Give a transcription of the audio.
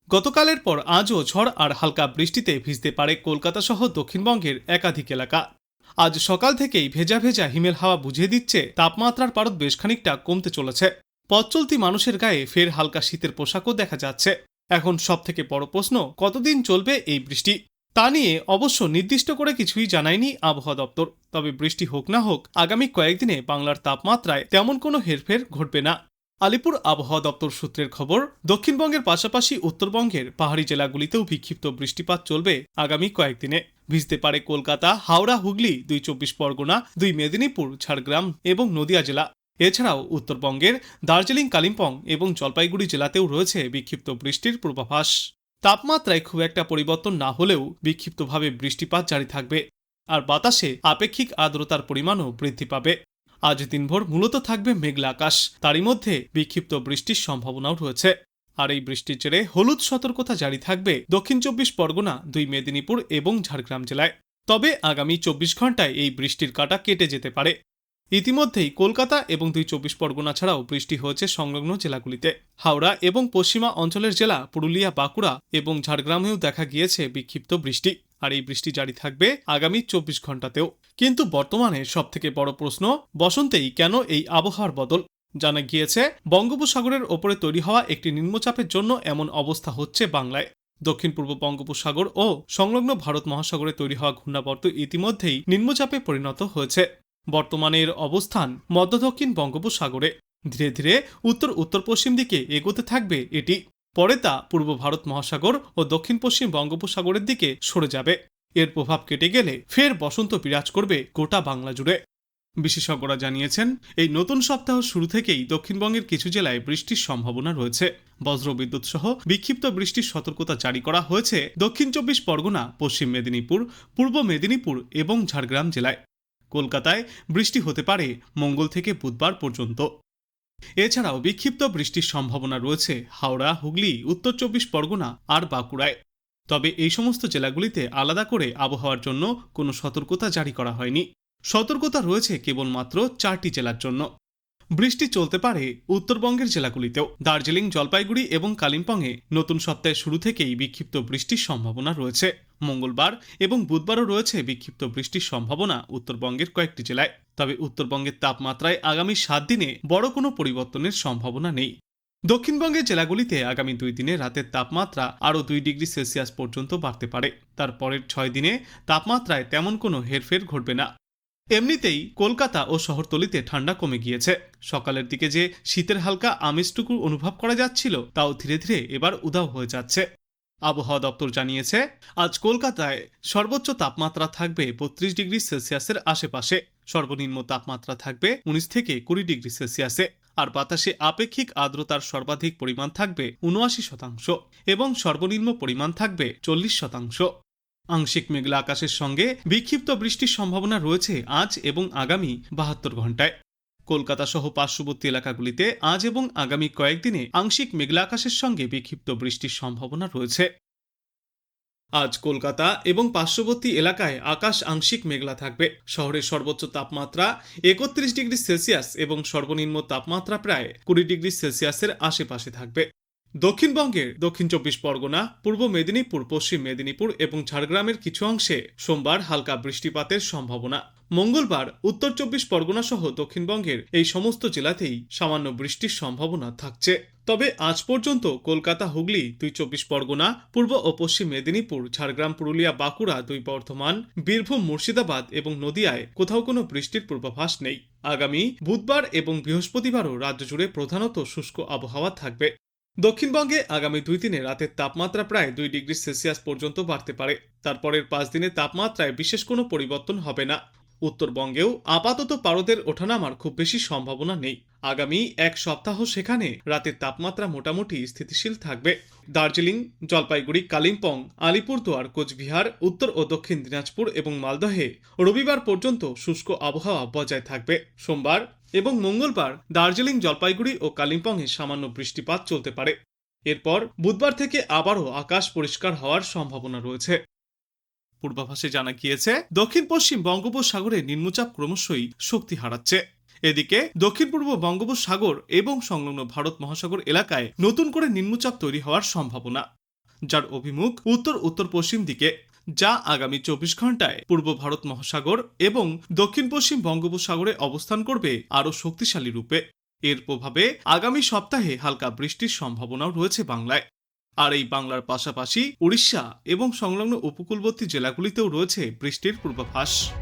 গতকালের পর আজও ঝড় আর হালকা বৃষ্টিতে ভিজতে পারে কলকাতা সহ দক্ষিণবঙ্গের একাধিক এলাকা। আজ সকাল থেকেই ভেজা ভেজা হিমেল হাওয়া বুঝিয়ে দিচ্ছে তাপমাত্রার পারদ বেশ খানিকটা কমতে চলেছে। পথ চলতি মানুষের গায়ে ফের হালকা শীতের পোশাকও দেখা যাচ্ছে। এখন সব থেকে বড় প্রশ্ন, কতদিন চলবে এই বৃষ্টি? তা নিয়ে অবশ্য নির্দিষ্ট করে কিছুই জানায়নি আবহাওয়া দপ্তর। তবে বৃষ্টি হোক না হোক, আগামী কয়েকদিনে বাংলার তাপমাত্রায় তেমন কোনো হেরফের ঘটবে না। আলিপুর আবহাওয়া দপ্তর সূত্রের খবর, দক্ষিণবঙ্গের পাশাপাশি উত্তরবঙ্গের পাহাড়ি জেলাগুলিতেও বিক্ষিপ্ত বৃষ্টিপাত চলবে আগামী কয়েকদিনে। ভিজতে পারে কলকাতা, হাওড়া, হুগলি, ২ পরগনা, ২ মেদিনীপুর, ঝাড়গ্রাম এবং নদিয়া জেলা। এছাড়াও উত্তরবঙ্গের দার্জিলিং, কালিম্পং এবং জলপাইগুড়ি জেলাতেও রয়েছে বিক্ষিপ্ত বৃষ্টির পূর্বাভাস। তাপমাত্রায় খুব একটা পরিবর্তন না হলেও বিক্ষিপ্তভাবে বৃষ্টিপাত জারি থাকবে, আর বাতাসে আপেক্ষিক আর্দ্রতার পরিমাণও বৃদ্ধি পাবে। আজ দিনভর মূলত থাকবে মেঘলা আকাশ, তারই মধ্যে বিক্ষিপ্ত বৃষ্টির সম্ভাবনাও রয়েছে। আর এই বৃষ্টির জেরে হলুদ সতর্কতা জারি থাকবে দক্ষিণ ২৪ পরগনা, ২ মেদিনীপুর এবং ঝাড়গ্রাম জেলায়। তবে আগামী ২৪ ঘন্টায় এই বৃষ্টির কাঁটা কেটে যেতে পারে। ইতিমধ্যেই কলকাতা এবং ২ পরগনা ছাড়াও বৃষ্টি হয়েছে সংলগ্ন জেলাগুলিতে। হাওড়া এবং পশ্চিমা অঞ্চলের জেলা পুরুলিয়া, বাঁকুড়া এবং ঝাড়গ্রামেও দেখা গিয়েছে বিক্ষিপ্ত বৃষ্টি। আর এই বৃষ্টি জারি থাকবে আগামী ২৪ ঘন্টাতেও। কিন্তু বর্তমানে সবথেকে বড় প্রশ্ন, বসন্তেই কেন এই আবহাওয়ার বদল? জানা গিয়েছে, বঙ্গোপসাগরের ওপরে তৈরি হওয়া একটি নিম্নচাপের জন্য এমন অবস্থা হচ্ছে বাংলায়। দক্ষিণ পূর্ব বঙ্গোপসাগর ও সংলগ্ন ভারত মহাসাগরে তৈরি হওয়া ঘূর্ণাবর্ত ইতিমধ্যেই নিম্নচাপে পরিণত হয়েছে। বর্তমানে এর অবস্থান মধ্য দক্ষিণ বঙ্গোপসাগরে। ধীরে ধীরে উত্তর উত্তর পশ্চিম দিকে এগোতে থাকবে এটি। পরে তা পূর্ব ভারত মহাসাগর ও দক্ষিণ পশ্চিম বঙ্গোপসাগরের দিকে সরে যাবে। এর প্রভাব কেটে গেলে ফের বসন্ত বিরাজ করবে গোটা বাংলা জুড়ে। বিশেষজ্ঞরা জানিয়েছেন, এই নতুন সপ্তাহ শুরু থেকেই দক্ষিণবঙ্গের কিছু জেলায় বৃষ্টির সম্ভাবনা রয়েছে। বজ্রবিদ্যুৎ সহ বিক্ষিপ্ত বৃষ্টির সতর্কতা জারি করা হয়েছে দক্ষিণ ২৪ পরগনা, পশ্চিম মেদিনীপুর, পূর্ব মেদিনীপুর এবং ঝাড়গ্রাম জেলায়। কলকাতায় বৃষ্টি হতে পারে মঙ্গল থেকে বুধবার পর্যন্ত। এছাড়াও বিক্ষিপ্ত বৃষ্টির সম্ভাবনা রয়েছে হাওড়া, হুগলি, উত্তর ২৪ পরগনা আর বাঁকুড়ায়। তবে এই সমস্ত জেলাগুলিতে আলাদা করে আবহাওয়ার জন্য কোনো সতর্কতা জারি করা হয়নি। সতর্কতা রয়েছে কেবলমাত্র ৪টি জেলার জন্য। বৃষ্টি চলতে পারে উত্তরবঙ্গের জেলাগুলিতেও। দার্জিলিং, জলপাইগুড়ি এবং কালিম্পংয়ে নতুন সপ্তাহের শুরু থেকেই বিক্ষিপ্ত বৃষ্টির সম্ভাবনা রয়েছে। মঙ্গলবার এবং বুধবারও রয়েছে বিক্ষিপ্ত বৃষ্টির সম্ভাবনা উত্তরবঙ্গের কয়েকটি জেলায়। তবে উত্তরবঙ্গের তাপমাত্রায় আগামী ৭ দিনে বড় কোনো পরিবর্তনের সম্ভাবনা নেই। দক্ষিণবঙ্গের জেলাগুলিতে আগামী ২ দিনে রাতের তাপমাত্রা আরও ২ ডিগ্রি সেলসিয়াস পর্যন্ত বাড়তে পারে। তারপরের ৬ দিনে তাপমাত্রায় তেমন কোনো হেরফের ঘটবে না। এমনিতেই কলকাতা ও শহরতলিতে ঠান্ডা কমে গিয়েছে। সকালের দিকে যে শীতের হালকা আমেজটুকু অনুভব করা যাচ্ছিল, তাও ধীরে ধীরে এবার উধাও হয়ে যাচ্ছে। আবহাওয়া দপ্তর জানিয়েছে, আজ কলকাতায় সর্বোচ্চ তাপমাত্রা থাকবে ৩২ ডিগ্রি সেলসিয়াসের আশেপাশে। সর্বনিম্ন তাপমাত্রা থাকবে ১৯ থেকে ২০ ডিগ্রি সেলসিয়াসে। আর বাতাসে আপেক্ষিক আর্দ্রতার সর্বাধিক পরিমাণ থাকবে ৭৯% এবং সর্বনিম্ন পরিমাণ থাকবে ৪০%। আংশিক মেঘলা আকাশের সঙ্গে বিক্ষিপ্ত বৃষ্টির সম্ভাবনা রয়েছে আজ এবং আগামী ৭২ ঘন্টায়। কলকাতা সহ পার্শ্ববর্তী এলাকাগুলিতে আজ এবং আগামী কয়েকদিনে আংশিক মেঘলা আকাশের সঙ্গে বিক্ষিপ্ত বৃষ্টির সম্ভাবনা রয়েছে। আজ কলকাতা এবং পার্শ্ববর্তী এলাকায় আকাশ আংশিক মেঘলা থাকবে। শহরের সর্বোচ্চ তাপমাত্রা ৩১ ডিগ্রি সেলসিয়াস এবং সর্বনিম্ন তাপমাত্রা প্রায় ২০ ডিগ্রি সেলসিয়াসের আশেপাশে থাকবে। দক্ষিণবঙ্গের দক্ষিণ ২৪ পরগনা, পূর্ব মেদিনীপুর, পশ্চিম মেদিনীপুর এবং ঝাড়গ্রামের কিছু অংশে সোমবার হালকা বৃষ্টিপাতের সম্ভাবনা। মঙ্গলবার উত্তর ২৪ পরগনা সহ দক্ষিণবঙ্গের এই সমস্ত জেলাতেই সামান্য বৃষ্টির সম্ভাবনা থাকছে। তবে আজ পর্যন্ত কলকাতা, হুগলি, ২ পরগনা, পূর্ব ও পশ্চিম মেদিনীপুর, ঝাড়গ্রাম, পুরুলিয়া, বাঁকুড়া, ২ বর্ধমান, বীরভূম, মুর্শিদাবাদ এবং নদিয়ায় কোথাও কোনো বৃষ্টির পূর্বাভাস নেই। আগামী বুধবার এবং বৃহস্পতিবারও রাজ্য জুড়ে প্রধানত শুষ্ক আবহাওয়া থাকবে। দক্ষিণবঙ্গে আগামী ২ দিনে রাতের তাপমাত্রা প্রায় ২ ডিগ্রি সেলসিয়াস পর্যন্ত বাড়তে পারে। তারপরের ৫ দিনে তাপমাত্রায় বিশেষ কোনো পরিবর্তন হবে না। উত্তরবঙ্গেও আপাতত পারদের ওঠানামার খুব বেশি সম্ভাবনা নেই। আগামী এক সপ্তাহ সেখানে রাতের তাপমাত্রা মোটামুটি স্থিতিশীল থাকবে। দার্জিলিং, জলপাইগুড়ি, কালিম্পং, আলিপুরদুয়ার, কোচবিহার, উত্তর ও দক্ষিণ দিনাজপুর এবং মালদহে রবিবার পর্যন্ত শুষ্ক আবহাওয়া বজায় থাকবে। সোমবার এবং মঙ্গলবার দার্জিলিং, জলপাইগুড়ি ও কালিম্পংয়ে সামান্য বৃষ্টিপাত চলতে পারে। এরপর বুধবার থেকে আবারও আকাশ পরিষ্কার হওয়ার সম্ভাবনা রয়েছে। পূর্বাভাসে জানা গিয়েছে, দক্ষিণ পশ্চিম বঙ্গোপসাগরে নিম্নচাপ ক্রমশই শক্তি হারাচ্ছে। এদিকে দক্ষিণ পূর্ব বঙ্গোপসাগর এবং সংলগ্ন ভারত মহাসাগর এলাকায় নতুন করে নিম্নচাপ তৈরি হওয়ার সম্ভাবনা। যার অভিমুখ উত্তর উত্তর পশ্চিম দিকে, যা আগামী 24 ঘন্টায় পূর্ব ভারত মহাসাগর এবং দক্ষিণ পশ্চিম বঙ্গোপসাগরে অবস্থান করবে আরও শক্তিশালী রূপে। এর প্রভাবে আগামী সপ্তাহে হালকা বৃষ্টির সম্ভাবনাও রয়েছে বাংলায়। আর এই বাংলার পাশাপাশি উড়িষ্যা এবং সংলগ্ন উপকূলবর্তী জেলাগুলিতেও রয়েছে বৃষ্টির পূর্বাভাস।